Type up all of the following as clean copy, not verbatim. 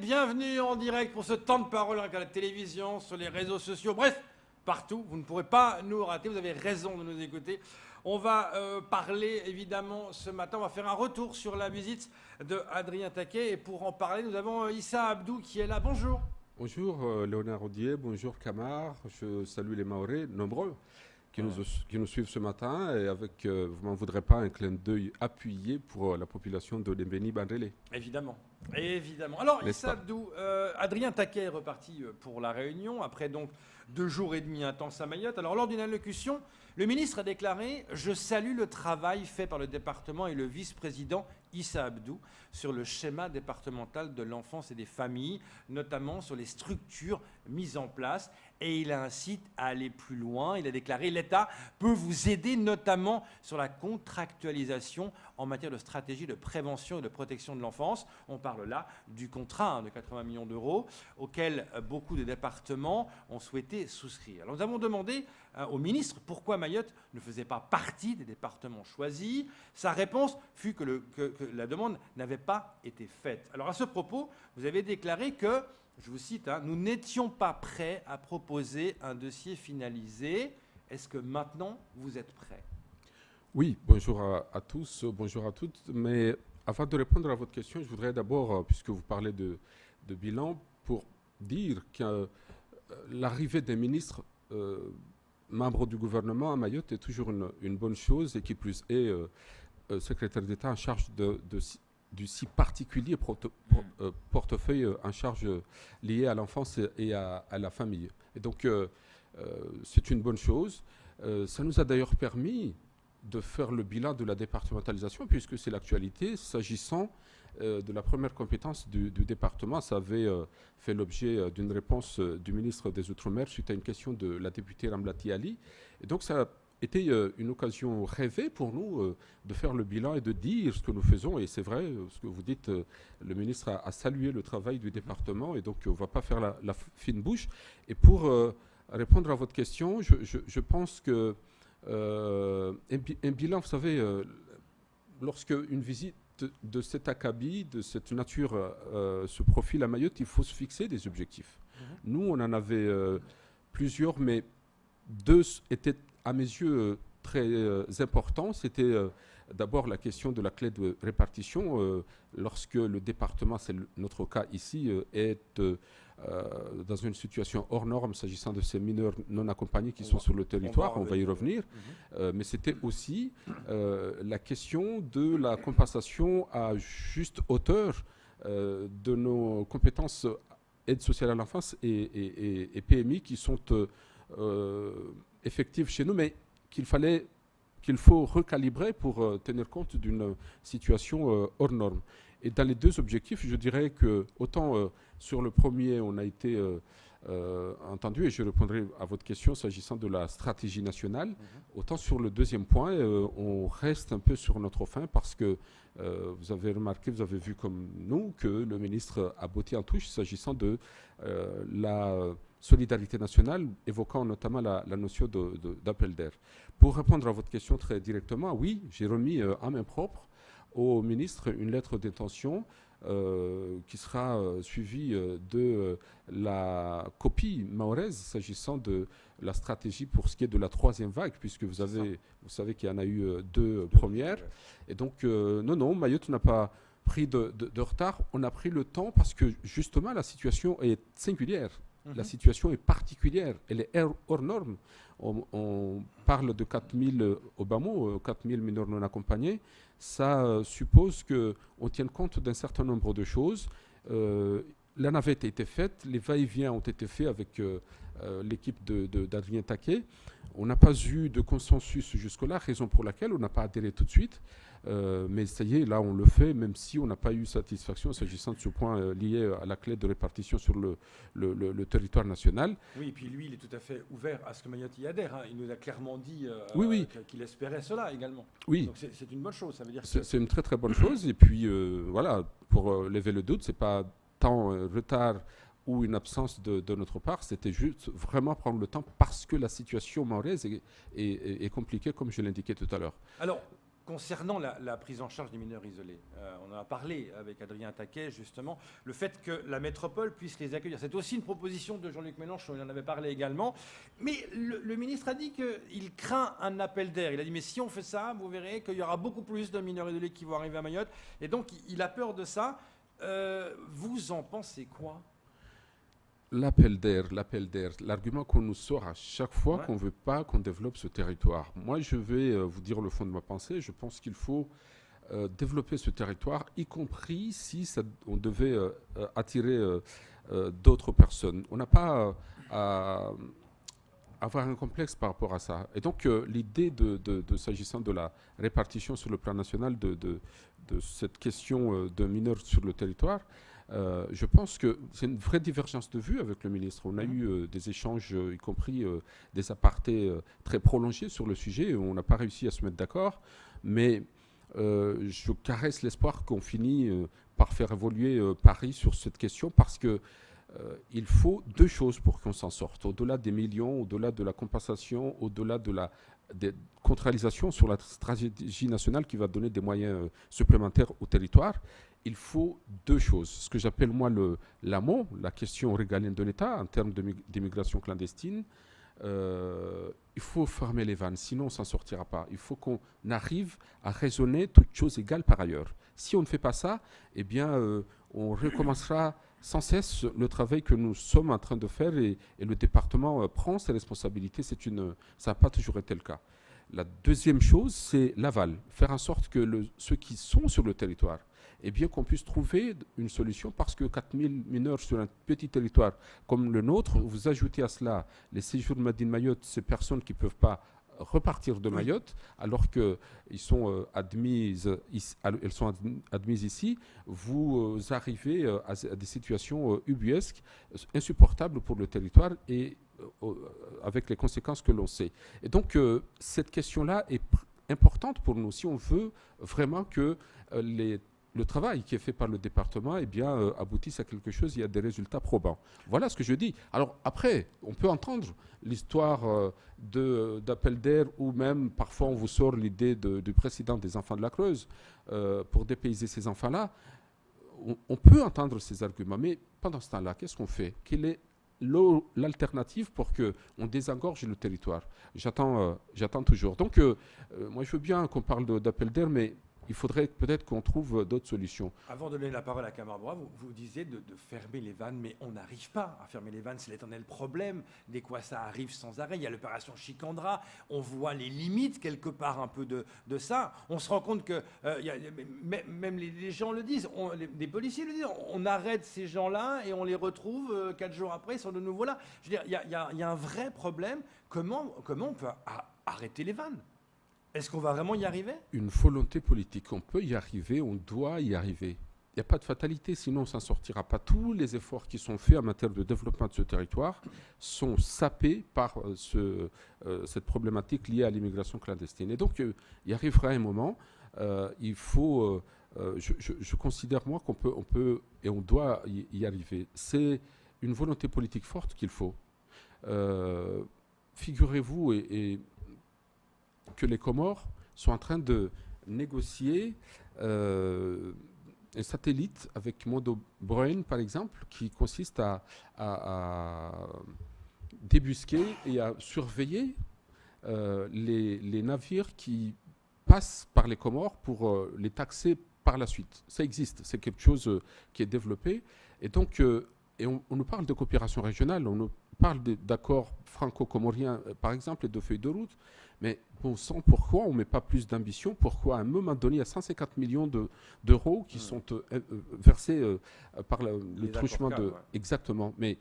bienvenue en direct pour ce temps de parole à la télévision, sur les réseaux sociaux, bref, partout. Vous ne pourrez pas nous rater, vous avez raison de nous écouter. On va parler évidemment ce matin, on va faire un retour sur la visite de Adrien Taquet. Et pour en parler, nous avons Issa Abdou qui est là. Bonjour. Bonjour Léonard Audier, bonjour Camar, je salue les Mahorais, nombreux, qui nous suivent ce matin, et avec, vous m'en voudrez pas, un clin d'œil appuyé pour la population de Lembeni Bandrélé. Évidemment, évidemment. Alors Issa Abdou, Adrien Taquet est reparti pour la Réunion, après donc 2 jours et demi intenses à Mayotte. Alors lors d'une allocution, le ministre a déclaré « Je salue le travail fait par le département et le vice-président Issa Abdou sur le schéma départemental de l'enfance et des familles, notamment sur les structures mises en place. » Et il incite à aller plus loin. Il a déclaré « L'État peut vous aider notamment sur la contractualisation en matière de stratégie de prévention et de protection de l'enfance. » On parle là du contrat de 80 millions d'euros auquel beaucoup de départements ont souhaité souscrire. Alors nous avons demandé au ministre pourquoi Mayotte ne faisait pas partie des départements choisis. Sa réponse fut que la demande n'avait pas été faite. Alors à ce propos, vous avez déclaré que, je vous cite, nous n'étions pas prêts à proposer un dossier finalisé. Est-ce que maintenant vous êtes prêts? Oui, bonjour à tous, bonjour à toutes. Mais avant de répondre à votre question, je voudrais d'abord, puisque vous parlez de bilan, pour dire que l'arrivée des ministres membres du gouvernement à Mayotte est toujours une bonne chose, et qui plus est secrétaire d'État en charge du si particulier portefeuille en charge lié à l'enfance et à la famille. Et donc, c'est une bonne chose. Ça nous a d'ailleurs permis de faire le bilan de la départementalisation, puisque c'est l'actualité. S'agissant de la première compétence du département, ça avait fait l'objet d'une réponse du ministre des Outre-mer suite à une question de la députée Ramlati Ali. Et donc, ça était une occasion rêvée pour nous de faire le bilan et de dire ce que nous faisons. Et c'est vrai, ce que vous dites, le ministre a salué le travail du département, et donc on ne va pas faire la fine bouche. Et pour répondre à votre question, je pense que un bilan, vous savez, lorsque une visite de cet acabit, de cette nature se profile à Mayotte, il faut se fixer des objectifs. Nous, on en avait plusieurs, mais 2 étaient à mes yeux très importants. C'était d'abord la question de la clé de répartition. Lorsque le département, c'est notre cas ici, est dans une situation hors norme s'agissant de ces mineurs non accompagnés qui sont sur le territoire, on va y revenir. Mais c'était aussi la question de la compensation à juste hauteur de nos compétences aide sociale à l'enfance et PMI qui sont effectives chez nous, mais qu'il faut recalibrer pour tenir compte d'une situation hors norme. Et dans les 2 objectifs, je dirais que autant sur le premier, on a été entendu, et je répondrai à votre question s'agissant de la stratégie nationale, autant sur le 2e point, on reste un peu sur notre faim, parce que vous avez remarqué, vous avez vu comme nous, que le ministre a botté en touche s'agissant de la solidarité nationale, évoquant notamment la notion d'appel d'air. Pour répondre à votre question très directement, oui, j'ai remis en main propre au ministre une lettre d'intention qui sera suivie de la copie mahoraise s'agissant de la stratégie pour ce qui est de la 3e vague, puisque vous savez qu'il y en a eu 2 premières. Et donc, non, Mayotte n'a pas pris de retard. On a pris le temps parce que, justement, la situation est singulière. La situation est particulière, elle est hors norme. On parle de 4000 au bas mot, 4000 mineurs non accompagnés. Ça suppose qu'on tienne compte d'un certain nombre de choses. La navette a été faite, les va-et-vient ont été faits avec l'équipe d'Adrien Taquet. On n'a pas eu de consensus jusque-là, raison pour laquelle on n'a pas adhéré tout de suite. Mais ça y est, là on le fait, même si on n'a pas eu satisfaction s'agissant de ce point lié à la clé de répartition sur le territoire national. Oui, et puis lui, il est tout à fait ouvert à ce que Mayotte y adhère. Il nous a clairement dit qu'il espérait cela également. Oui. Donc c'est une bonne chose, ça veut dire que... C'est une très très bonne chose. Et puis voilà, pour lever le doute, c'est pas tant retard ou une absence de notre part, c'était juste vraiment prendre le temps parce que la situation mahoraise est compliquée, comme je l'indiquais tout à l'heure. Alors, concernant la prise en charge des mineurs isolés, on en a parlé avec Adrien Taquet, justement, le fait que la métropole puisse les accueillir. C'est aussi une proposition de Jean-Luc Mélenchon, il en avait parlé également. Mais le ministre a dit qu'il craint un appel d'air. Il a dit, mais si on fait ça, vous verrez qu'il y aura beaucoup plus de mineurs isolés qui vont arriver à Mayotte. Et donc, il a peur de ça. Vous en pensez quoi ? L'appel d'air, l'argument qu'on nous sort à chaque fois qu'on ne veut pas qu'on développe ce territoire. Moi, je vais vous dire le fond de ma pensée. Je pense qu'il faut développer ce territoire, y compris si on devait attirer d'autres personnes. On n'a pas à avoir un complexe par rapport à ça. Et donc, l'idée s'agissant de la répartition sur le plan national de cette question de mineurs sur le territoire, je pense que c'est une vraie divergence de vue avec le ministre. On a eu des échanges, y compris des apartés très prolongés sur le sujet, où on n'a pas réussi à se mettre d'accord. Mais je caresse l'espoir qu'on finit par faire évoluer Paris sur cette question, parce que il faut deux choses pour qu'on s'en sorte. Au-delà des millions, au-delà de la compensation, au-delà de la contractualisation sur la stratégie nationale qui va donner des moyens supplémentaires au territoire, il faut deux choses. Ce que j'appelle moi l'amont, la question régalienne de l'État en termes d'immigration clandestine. Il faut fermer les vannes, sinon on ne s'en sortira pas. Il faut qu'on arrive à raisonner toutes choses égales par ailleurs. Si on ne fait pas ça, eh bien, on recommencera sans cesse le travail que nous sommes en train de faire, et le département prend ses responsabilités. Ça n'a pas toujours été le cas. La deuxième chose, c'est l'aval. Faire en sorte que ceux qui sont sur le territoire, eh bien qu'on puisse trouver une solution, parce que 4000 mineurs sur un petit territoire comme le nôtre, vous ajoutez à cela les séjours de Made in Mayotte, ces personnes qui ne peuvent pas repartir de Mayotte, alors qu'elles sont admises ici, vous arrivez à des situations ubuesques, insupportables pour le territoire, et avec les conséquences que l'on sait. Et donc, cette question-là est importante pour nous, si on veut vraiment que le travail qui est fait par le département aboutisse à quelque chose, il y a des résultats probants. Voilà ce que je dis. Alors après, on peut entendre l'histoire d'appel d'air, ou même parfois on vous sort l'idée du président des enfants de la Creuse pour dépayser ces enfants-là. On peut entendre ces arguments, mais pendant ce temps-là, qu'est-ce qu'on fait ? Quelle est l'alternative pour qu'on désengorge le territoire ? J'attends toujours. Donc, moi je veux bien qu'on parle d'appel d'air, mais il faudrait peut-être qu'on trouve d'autres solutions. Avant de donner la parole à Kamarbrois, vous disiez de fermer les vannes, mais on n'arrive pas à fermer les vannes, c'est l'éternel problème. Dès quoi ça arrive sans arrêt. Il y a l'opération Chicandra, on voit les limites quelque part un peu de ça. On se rend compte que, même les gens le disent, des policiers le disent, on arrête ces gens-là et on les retrouve 4 jours après, ils sont de nouveau là. Je veux dire, il y a un vrai problème. Comment on peut arrêter les vannes ? Est-ce qu'on va vraiment y arriver ? Une volonté politique. On peut y arriver, on doit y arriver. Il n'y a pas de fatalité, sinon on ne s'en sortira pas. Tous les efforts qui sont faits en matière de développement de ce territoire sont sapés par cette problématique liée à l'immigration clandestine. Et donc, il arrivera un moment, il faut... je considère, moi, qu'on peut et on doit y arriver. C'est une volonté politique forte qu'il faut. Figurez-vous, que les Comores sont en train de négocier un satellite avec Mondo Brain, par exemple, qui consiste à débusquer et à surveiller les navires qui passent par les Comores pour les taxer par la suite. Ça existe, c'est quelque chose qui est développé. Et donc, on nous parle de coopération régionale, on nous parle d'accords franco-comoriens, par exemple, et de feuilles de route. Mais bon sang, pourquoi on ne met pas plus d'ambition ? Pourquoi à un moment donné, il y a 150 millions d'euros qui sont versés par le truchement de... Ouais. Exactement. Mais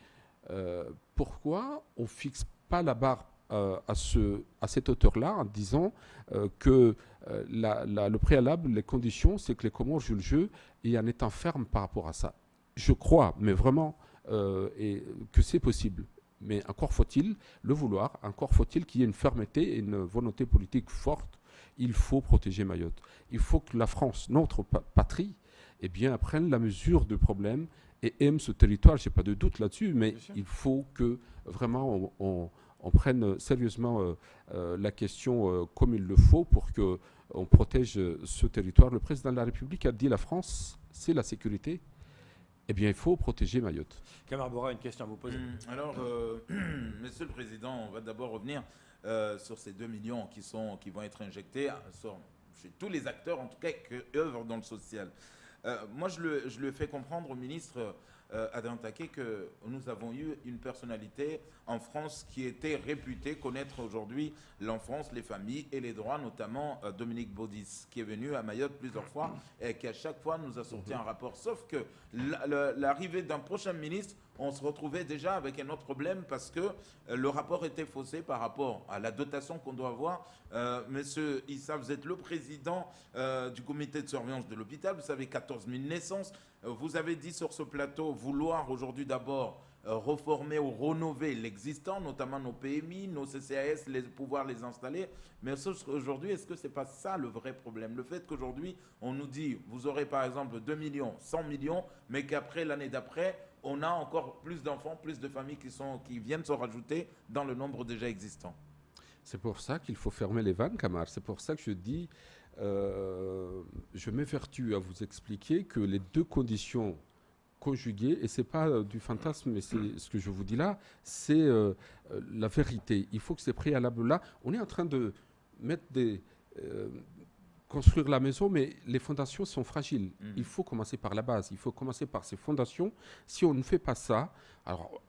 pourquoi on ne fixe pas la barre à cette hauteur-là, en disant que le préalable, les conditions, c'est que les Comores jouent le jeu, et en étant ferme par rapport à ça. Je crois, mais vraiment, que c'est possible. Mais encore faut-il le vouloir, encore faut-il qu'il y ait une fermeté et une volonté politique forte. Il faut protéger Mayotte. Il faut que la France, notre patrie, prenne la mesure du problème et aime ce territoire. Je n'ai pas de doute là-dessus, mais il faut que vraiment on prenne sérieusement la question comme il le faut pour qu'on protège ce territoire. Le président de la République a dit la France, c'est la sécurité. Eh bien, il faut protéger Mayotte. Kamar Bora, une question à vous poser. Alors, Monsieur le Président, on va d'abord revenir sur ces 2 millions qui vont être injectés chez tous les acteurs, en tout cas, qui œuvrent dans le social. Moi, je le fais comprendre au ministre Adrien Taquet que nous avons eu une personnalité en France qui était réputée connaître aujourd'hui l'enfance, les familles et les droits, notamment Dominique Baudis, qui est venu à Mayotte plusieurs fois et qui à chaque fois nous a sorti un rapport. Sauf que l'arrivée d'un prochain ministre, on se retrouvait déjà avec un autre problème parce que le rapport était faussé par rapport à la dotation qu'on doit avoir. Monsieur Issa, vous êtes le président du comité de surveillance de l'hôpital, vous savez 14 000 naissances. Vous avez dit sur ce plateau vouloir aujourd'hui d'abord reformer ou rénover l'existant, notamment nos PMI, nos CCAS, pouvoir les installer. Mais aujourd'hui, est-ce que ce n'est pas ça le vrai problème? Le fait qu'aujourd'hui, on nous dit, vous aurez par exemple 2 millions, 100 millions, mais qu'après, l'année d'après, on a encore plus d'enfants, plus de familles qui viennent se rajouter dans le nombre déjà existant. C'est pour ça qu'il faut fermer les vannes, Kamar. C'est pour ça que je dis, je m'évertue à vous expliquer que les 2 conditions conjuguées, et ce n'est pas du fantasme, mais c'est ce que je vous dis là, c'est la vérité. Il faut que ces préalables-là, on est en train de mettre construire la maison, mais les fondations sont fragiles. Il faut commencer par la base, il faut commencer par ces fondations. Si on ne fait pas ça, alors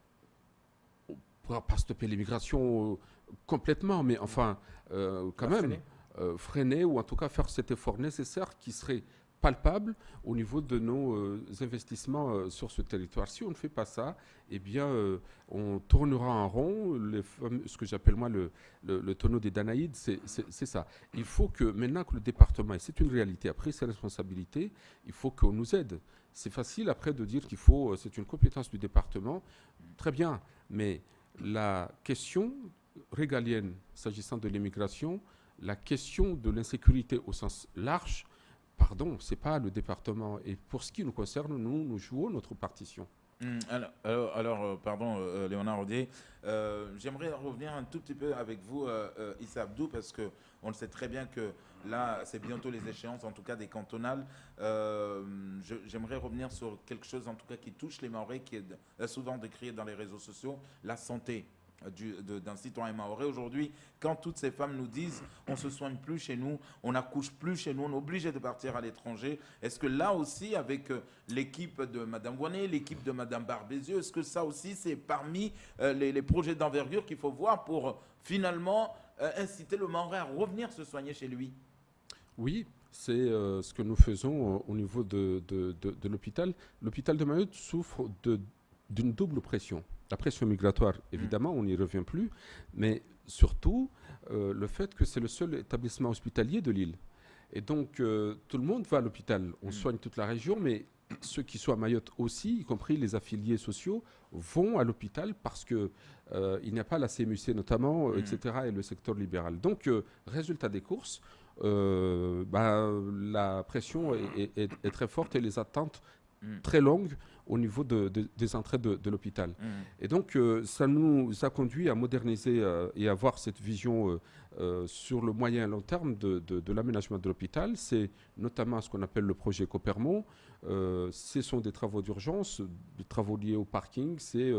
on ne pourra pas stopper l'immigration complètement, mais enfin, quand même, freiner ou en tout cas faire cet effort nécessaire qui serait palpable au niveau de nos investissements sur ce territoire. Si on ne fait pas ça, eh bien, on tournera en rond. Ce que j'appelle moi le tonneau des Danaïdes, c'est ça. Il faut que maintenant que le département, et c'est une réalité, a pris ses responsabilités, il faut qu'on nous aide. C'est facile après de dire qu'il faut, c'est une compétence du département, très bien, mais la question régalienne, s'agissant de l'immigration, la question de l'insécurité au sens large, pardon, ce n'est pas le département. Et pour ce qui nous concerne, nous jouons notre partition. Alors, pardon, Léonard Rodier, j'aimerais revenir un tout petit peu avec vous, Issa Abdou, parce qu'on le sait très bien que là, c'est bientôt les échéances, en tout cas des cantonales. J'aimerais revenir sur quelque chose, en tout cas, qui touche les Mahorais, qui est souvent décrié dans les réseaux sociaux, la santé d'un citoyen mahorais. Aujourd'hui, quand toutes ces femmes nous disent on ne se soigne plus chez nous, on n'accouche plus chez nous, on est obligé de partir à l'étranger, est-ce que là aussi, avec l'équipe de Mme Voinet, l'équipe de Mme Barbézieux, est-ce que ça aussi, c'est parmi les projets d'envergure qu'il faut voir pour finalement inciter le Mahorais à revenir se soigner chez lui? Oui, c'est ce que nous faisons au niveau de l'hôpital. L'hôpital de Mayotte souffre d'une double pression. La pression migratoire, évidemment, on n'y revient plus, mais surtout le fait que c'est le seul établissement hospitalier de l'île. Et donc, tout le monde va à l'hôpital. On soigne toute la région, mais ceux qui sont à Mayotte aussi, y compris les affiliés sociaux, vont à l'hôpital parce qu'il n'y a pas la CMUC notamment, etc., et le secteur libéral. Donc, résultat des courses, la pression est très forte et les attentes très longues au niveau des entrées de l'hôpital. Et donc, ça nous a conduit à moderniser et à avoir cette vision sur le moyen et long terme de l'aménagement de l'hôpital. C'est notamment ce qu'on appelle le projet Copermo. Ce sont des travaux d'urgence, des travaux liés au parking, c'est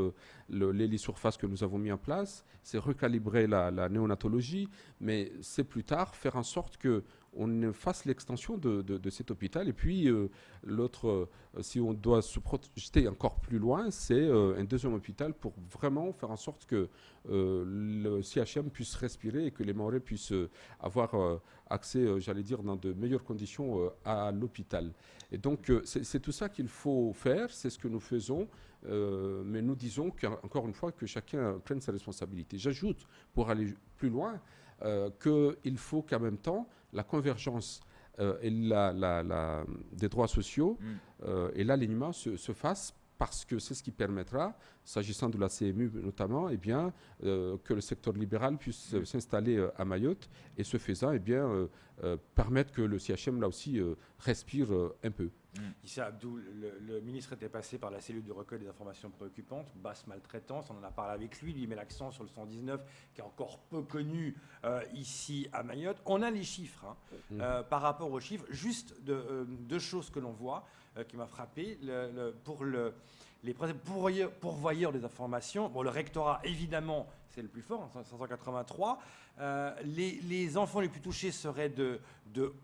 les lits surface que nous avons mis en place, c'est recalibrer la néonatologie, mais c'est plus tard faire en sorte que on fasse l'extension de cet hôpital. Et puis, l'autre, si on doit se projeter encore plus loin, c'est un deuxième hôpital pour vraiment faire en sorte que le CHM puisse respirer et que les Mahorais puissent avoir accès, j'allais dire, dans de meilleures conditions à l'hôpital. Et donc, c'est tout ça qu'il faut faire, c'est ce que nous faisons, mais nous disons encore une fois que chacun prenne ses responsabilités. J'ajoute, pour aller plus loin, qu'il faut qu'en même temps, la convergence et des droits sociaux et l'alignement se fassent, parce que c'est ce qui permettra, s'agissant de la CMU notamment, eh bien, que le secteur libéral puisse s'installer à Mayotte, et ce faisant, eh bien, permettre que le CHM, là aussi, respire un peu. Issa Abdou, le ministre était passé par la cellule de recueil des informations préoccupantes, basse maltraitance, on en a parlé avec lui, lui met l'accent sur le 119 qui est encore peu connu ici à Mayotte. On a les chiffres, par rapport aux chiffres, juste deux choses que l'on voit qui m'a frappé. Pour les pourvoyeurs des informations, bon, le rectorat évidemment c'est le plus fort, 583. Les enfants les plus touchés seraient de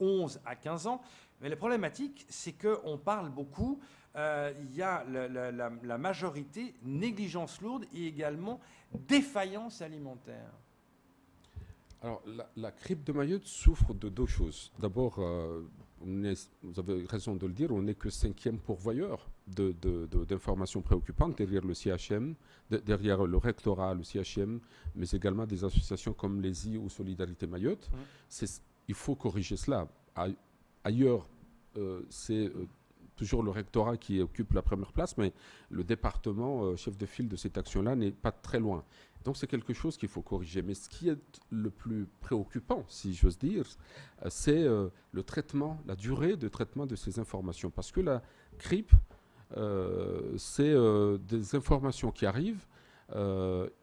11 à 15 ans. Mais la problématique, c'est qu'on parle beaucoup, il y a la majorité négligence lourde et également défaillance alimentaire. Alors, la CRIP de Mayotte souffre de deux choses. D'abord, vous avez raison de le dire, on n'est que 5e pourvoyeur d'informations préoccupantes derrière le CHM, derrière le rectorat, le CHM, mais également des associations comme l'ESI ou Solidarité Mayotte. Il faut corriger cela. Ailleurs, c'est toujours le rectorat qui occupe la première place, mais le département, chef de file de cette action-là, n'est pas très loin. Donc c'est quelque chose qu'il faut corriger. Mais ce qui est le plus préoccupant, si j'ose dire, c'est le traitement, la durée de traitement de ces informations. Parce que la CRIP, c'est des informations qui arrivent.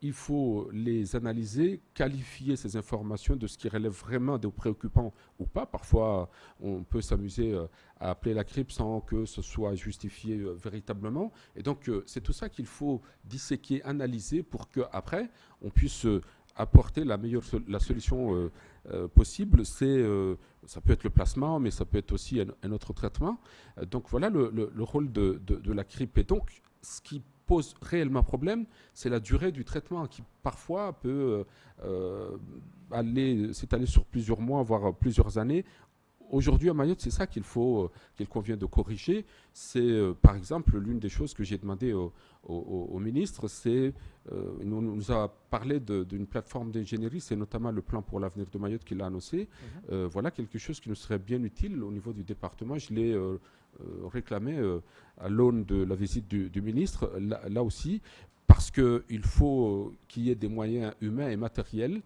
Il faut les analyser, qualifier ces informations de ce qui relève vraiment de préoccupant ou pas. Parfois, on peut s'amuser à appeler la CRIP sans que ce soit justifié véritablement. Et donc, c'est tout ça qu'il faut disséquer, analyser pour qu'après, on puisse apporter la solution possible. Ça peut être le placement, mais ça peut être aussi un autre traitement. Donc, voilà le rôle de la CRIP. Et donc, ce qui pose réellement problème, c'est la durée du traitement qui parfois peut s'étaler sur plusieurs mois, voire plusieurs années. Aujourd'hui à Mayotte, c'est ça qu'il convient de corriger. C'est par exemple l'une des choses que j'ai demandé au ministre, c'est il nous a parlé d'une plateforme d'ingénierie, c'est notamment le plan pour l'avenir de Mayotte qu'il a annoncé. Voilà quelque chose qui nous serait bien utile au niveau du département. Je l'ai réclamé à l'aune de la visite du ministre, là aussi, parce qu'il faut qu'il y ait des moyens humains et matériels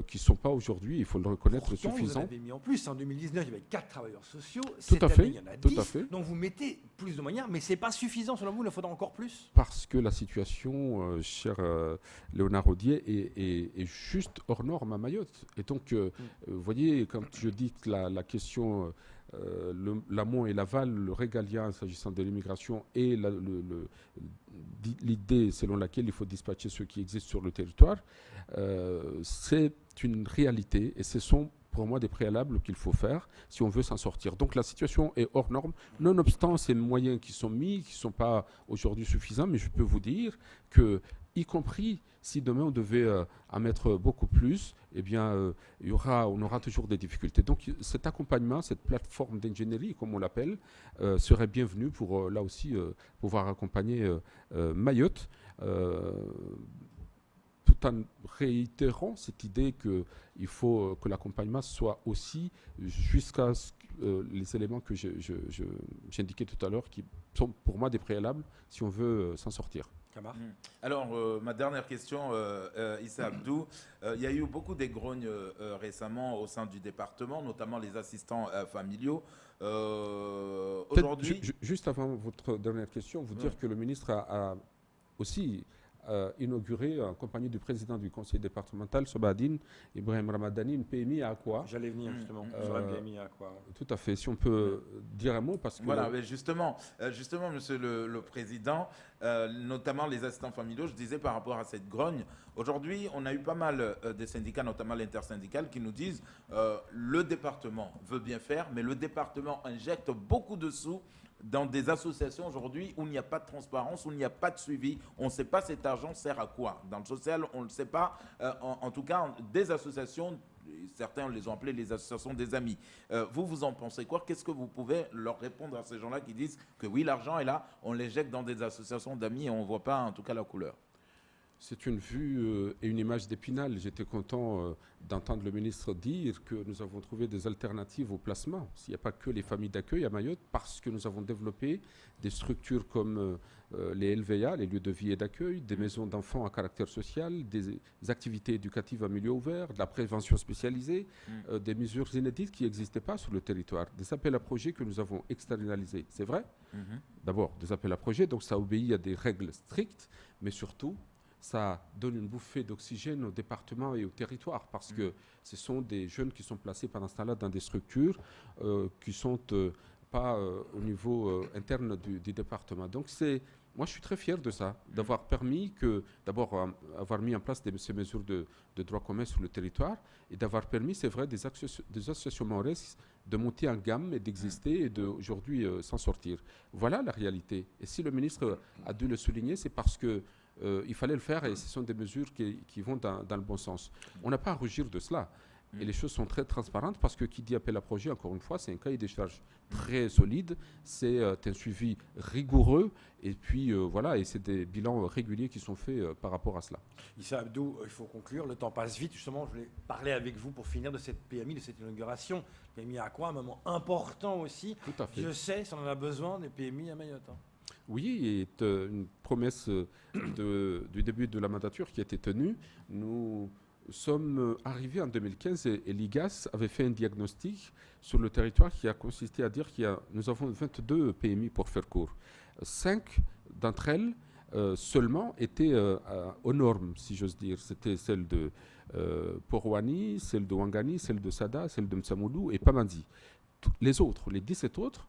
qui ne sont pas aujourd'hui, il faut le reconnaître, Pourtant, suffisants. Vous avez mis en plus, en 2019, il y avait 4 travailleurs sociaux. Tout à fait, il y en a 10. tout à fait. Donc vous mettez plus de moyens, mais ce n'est pas suffisant selon vous, il en faudra encore plus. Parce que la situation, cher Léonard Audier, est juste hors norme à Mayotte. Et donc, vous voyez, quand je dis que la question, l'amont et l'aval, le régalien s'agissant de l'immigration et l'idée selon laquelle il faut dispatcher ceux qui existent sur le territoire, c'est une réalité et ce sont pour moi des préalables qu'il faut faire si on veut s'en sortir. Donc la situation est hors norme, nonobstant ces moyens qui sont mis, qui ne sont pas aujourd'hui suffisants, mais je peux vous dire que, y compris si demain on devait en mettre beaucoup plus, eh bien, on aura toujours des difficultés. Donc cet accompagnement, cette plateforme d'ingénierie, comme on l'appelle, serait bienvenue pour, là aussi, pouvoir accompagner Mayotte, tout en réitérant cette idée qu'il faut que l'accompagnement soit aussi jusqu'à les éléments que j'indiquais tout à l'heure, qui sont pour moi des préalables si on veut s'en sortir. Alors, ma dernière question, Issa Abdou, il y a eu beaucoup d'égrognes récemment au sein du département, notamment les assistants familiaux. Aujourd'hui, juste avant votre dernière question, vous dire que le ministre a aussi inauguré, en compagnie du président du conseil départemental, Sobadine Ibrahim Ramadani, une PMI à Akwa. J'allais venir justement sur la PMI à Akwa. Tout à fait. Si on peut dire un mot, parce que... Voilà, mais justement, monsieur le président, notamment les assistants familiaux, je disais par rapport à cette grogne, aujourd'hui, on a eu pas mal de syndicats, notamment l'intersyndical, qui nous disent le département veut bien faire, mais le département injecte beaucoup de sous dans des associations aujourd'hui où il n'y a pas de transparence, où il n'y a pas de suivi. On ne sait pas cet argent sert à quoi. Dans le social, on ne le sait pas. En tout cas, des associations, certains les ont appelées les associations des amis. Vous en pensez quoi? Qu'est-ce que vous pouvez leur répondre à ces gens-là qui disent que oui, l'argent est là, on l'éjecte dans des associations d'amis et on ne voit pas en tout cas la couleur? C'est une vue et une image d'Épinal. J'étais content d'entendre le ministre dire que nous avons trouvé des alternatives au placement. Il n'y a pas que les familles d'accueil à Mayotte, parce que nous avons développé des structures comme les LVA, les lieux de vie et d'accueil, des maisons d'enfants à caractère social, des activités éducatives à milieu ouvert, de la prévention spécialisée, des mesures inédites qui n'existaient pas sur le territoire, des appels à projets que nous avons externalisés. C'est vrai? D'abord, des appels à projets, donc ça obéit à des règles strictes, mais surtout, ça donne une bouffée d'oxygène au département et au territoire, parce que ce sont des jeunes qui sont placés pendant ce temps-là dans des structures qui ne sont pas au niveau interne du département. Donc moi je suis très fier de ça, d'avoir permis d'abord avoir mis en place ces mesures de droit commun sur le territoire, et d'avoir permis, c'est vrai, des associations maorais de monter en gamme et d'exister et d'aujourd'hui s'en sortir. Voilà la réalité. Et si le ministre a dû le souligner, c'est parce que il fallait le faire, et ce sont des mesures qui vont dans le bon sens. On n'a pas à rougir de cela. Et les choses sont très transparentes, parce que qui dit appel à projet, encore une fois, c'est un cahier des charges très solide, c'est un suivi rigoureux, et puis voilà, et c'est des bilans réguliers qui sont faits par rapport à cela. Issa Abdou, il faut conclure, le temps passe vite. Justement, je voulais parler avec vous pour finir de cette PMI, de cette inauguration. PMI à quoi? Un moment important aussi. Tout à fait. Je sais, si on en a besoin, des PMI à Mayotte. Oui, et une promesse du début de la mandature qui a été tenue. Nous sommes arrivés en 2015 et l'IGAS avait fait un diagnostic sur le territoire qui a consisté à dire nous avons 22 PMI pour faire court. 5 d'entre elles seulement étaient aux normes, si j'ose dire. C'était celle de Porwani, celle de Wangani, celle de Sada, celle de Mtsamoulou et Pamandi. Les autres, les 17 autres,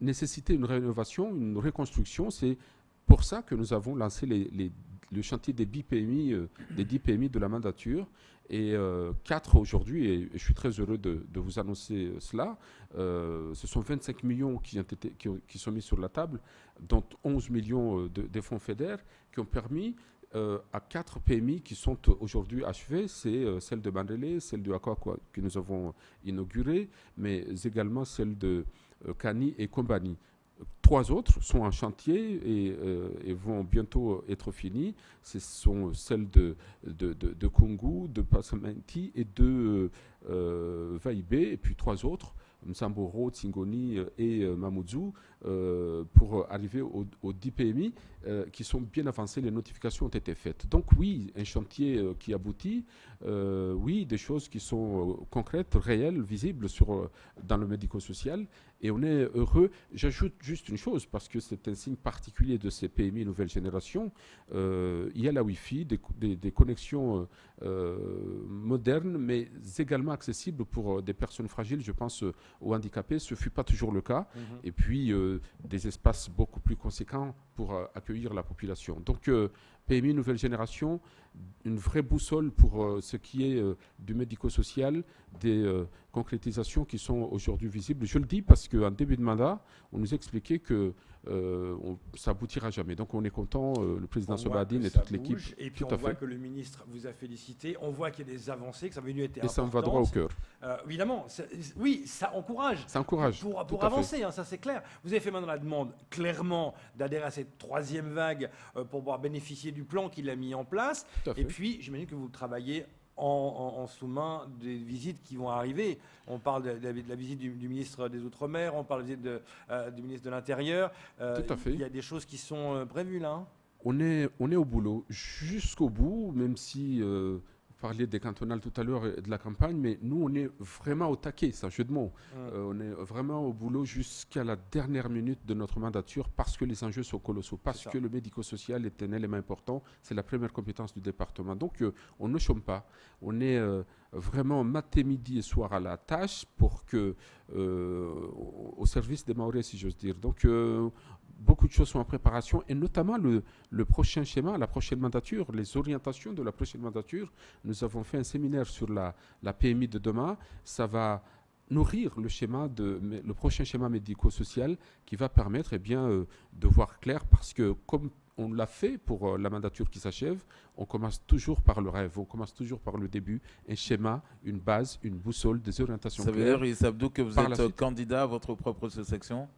nécessitaient une rénovation, une reconstruction. C'est pour ça que nous avons lancé le chantier des 10 PMI de la mandature, et 4 aujourd'hui, et je suis très heureux de vous annoncer cela. Ce sont 25 millions qui sont mis sur la table, dont 11 millions des fonds FEDER, qui ont permis à 4 PMI qui sont aujourd'hui achevées. C'est celle de Bandélé, celle de Akwa que nous avons inaugurée, mais également celle de Kani et Kombani. 3 autres sont en chantier et vont bientôt être finis. Ce sont celles de Kungu, de Passamenti et de Vaibé, et puis 3 autres, Msamboro, Tsingoni et Mamoudzou, pour arriver aux 10 PMI qui sont bien avancés. Les notifications ont été faites. Donc oui, un chantier qui aboutit, oui, des choses qui sont concrètes, réelles, visibles dans le médico-social, et on est heureux. J'ajoute juste une chose, parce que c'est un signe particulier de ces PMI nouvelle génération. Il y a la Wi-Fi, des connexions modernes, mais également accessibles pour des personnes fragiles, je pense aux handicapés. Ce ne fut pas toujours le cas. Et puis des espaces beaucoup plus conséquents pour accueillir la population. Donc PMI nouvelle génération, une vraie boussole pour ce qui est du médico-social, des concrétisations qui sont aujourd'hui visibles. Je le dis parce qu'en début de mandat, on nous expliquait que ça aboutira jamais. Donc on est content, le président Sobadine et toute l'équipe. Et puis on voit que le ministre vous a félicité, on voit qu'il y a des avancées, que ça va venir être important. Et ça me va droit au cœur. Évidemment, oui, ça encourage. Ça encourage. Pour avancer, hein, ça c'est clair. Vous avez fait maintenant la demande, clairement, d'adhérer à cette 3e vague pour pouvoir bénéficier du plan qu'il a mis en place. Et puis, j'imagine que vous travaillez en sous-main des visites qui vont arriver. On parle de la visite du ministre des Outre-mer, on parle de la visite du ministre de l'Intérieur. Tout à fait. Il y a des choses qui sont prévues là. Hein. On est au boulot jusqu'au bout, même si vous parliez des cantonales tout à l'heure et de la campagne, mais nous on est vraiment au taquet, c'est un jeu de mots. On est vraiment au boulot jusqu'à la dernière minute de notre mandature, parce que les enjeux sont colossaux, parce que le médico-social est un élément important, c'est la première compétence du département. Donc on ne chôme pas, on est vraiment matin, midi et soir à la tâche pour que au service des Maorais, si j'ose dire. Donc beaucoup de choses sont en préparation, et notamment le prochain schéma, la prochaine mandature, les orientations de la prochaine mandature. Nous avons fait un séminaire sur la PMI de demain. Ça va nourrir le prochain schéma médico-social qui va permettre de voir clair, parce que comme on l'a fait pour la mandature qui s'achève, on commence toujours par le rêve, on commence toujours par le début, un schéma, une base, une boussole, des orientations claires. Ça veut dire, Issa Abdou, que vous êtes candidat à votre propre section ?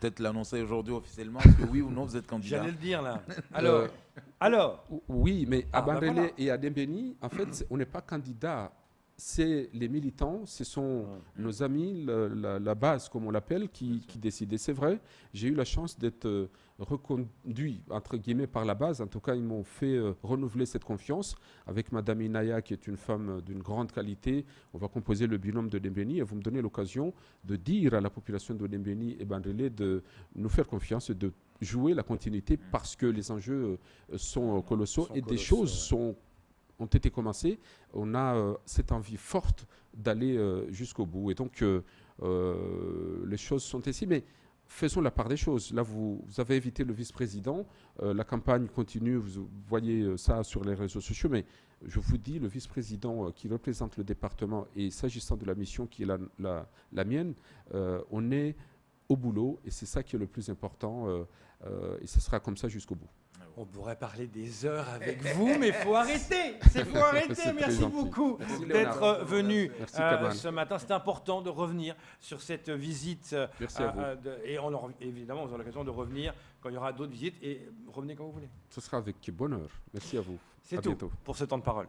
peut-être l'annoncer aujourd'hui officiellement. Est-ce que oui ou non, vous êtes candidat? J'allais le dire là. Alors, Oui, mais à ben Bandrélé voilà. et à Dembéni, en fait, on n'est pas candidat. C'est les militants, ce sont nos amis, la base, comme on l'appelle, qui décident. Et c'est vrai, j'ai eu la chance d'être reconduit, entre guillemets, par la base. En tout cas, ils m'ont fait renouveler cette confiance. Avec Madame Inaya, qui est une femme d'une grande qualité, on va composer le binôme de Dembéni. Et vous me donnez l'occasion de dire à la population de Dembéni et Bandrélé de nous faire confiance et de jouer la continuité parce que les enjeux sont colossaux et des choses ont été commencées. On a cette envie forte d'aller jusqu'au bout. Et donc, les choses sont ici. Mais faisons la part des choses. Là, vous avez évité le vice-président. La campagne continue. Vous voyez ça sur les réseaux sociaux. Mais je vous dis, le vice-président qui représente le département et s'agissant de la mission qui est la mienne, on est au boulot. Et c'est ça qui est le plus important. Et ce sera comme ça jusqu'au bout. on pourrait parler des heures avec vous, mais il faut arrêter. Faut arrêter. C'est Merci très gentil. beaucoup Merci, d'être Léonard. venu Merci, Kamal. ce matin. C'est important de revenir sur cette visite. Merci à vous. Et évidemment, on aura l'occasion de revenir quand il y aura d'autres visites. Et revenez quand vous voulez. Ce sera avec bonheur. Merci à vous. C'est À tout bientôt. pour ce temps de parole.